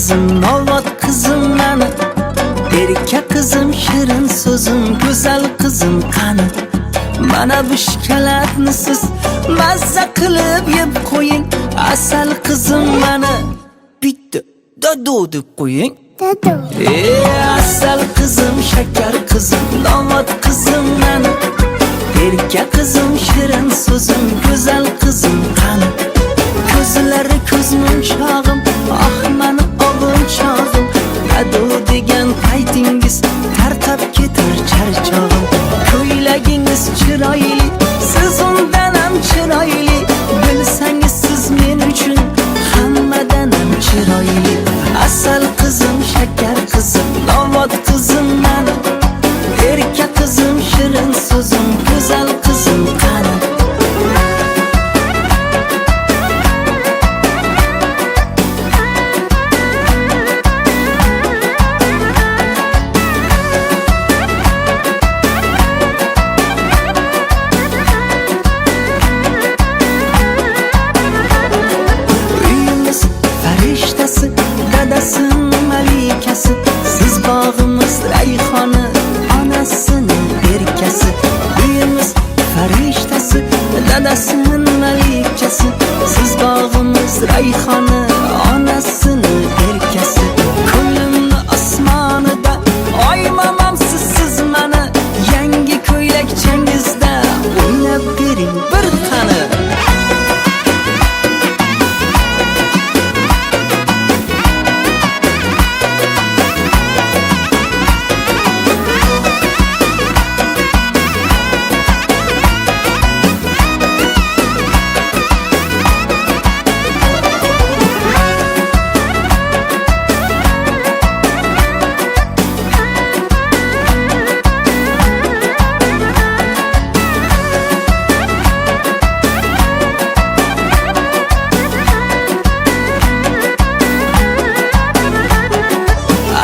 qizim, novat qizim mani. Erka qizim, shirin so'zim, go'zal qizim qani. Mana bu shikolatni siz mazza qilib yeb qo'ying. Asal qizim mani. Bitta dado deb qo'ying. Dado. Asal qizim, shakar qizim, novat qizim mani. Erka qizim, shirin so'zim, go'zal qizim qani. Ko'zlari ko'zim chog'im, ah mani obim chog'im. Dado degan paytingiz tarqab ketar charchog'im. Ko'ylagingiz chiroyli, siz undan ham chiroyli. Bilsangiz siz men uchun hammadan ham chiroyli. Asal qizim, shakar qizim, novat qizim mani. Erka qizim, shirin so'zim, go'zal qizim qani. Uyimiz farishtasi, dadasining malikasi. Siz bog'imiz rayhoni, onasining erkasi. Uyimiz farishtasi, dadasining malikasi. Siz bog'imiz rayhoni, onasining erkasi. Ko'nglimni osmonida oymamoqsiz siz mani. Yangi ko'ylakchangizda o'ynab bering bir qani.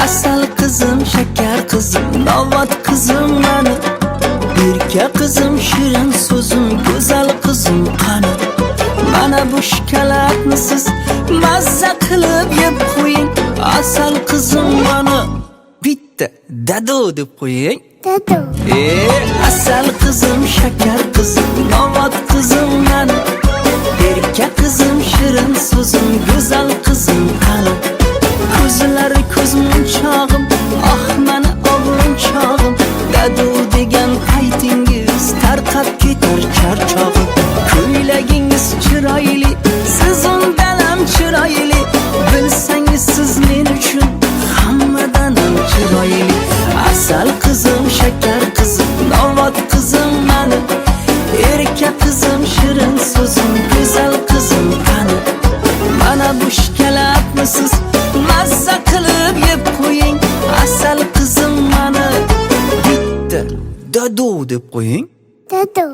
Asal qizim, shakar qizim, novat qizim mani. Erka qizim, shirin so'zim, go'zal qizim qani. Mana bu shikolatni siz mazza qilib yeb qo'ying. Asal qizim mani. Bitta dado deb qo'ying. Dado. Asal qizim, shakar qizim, novat qizim mani. Erka qizim, shirin so'zim, go'zal qizim qani. Ko'zlari ko'zim chog'im, ah mani obim chog'im. Dado degan paytingiz tarqab ketar charchog'im. Ko'ylagingiz chiroyli, siz undan ham chiroyli. Bilsangiz siz men uchun hammadan ham chiroyli. Asal qizim, shakar qizim, novat qizim mani. Erka qizim, shirin so'zim, go'zal qizim qani. Mana bu shikolatni siz mazza qilib yeb qo'ying. Asal qizim mani. Bitta dado deb qo'ying. Dado.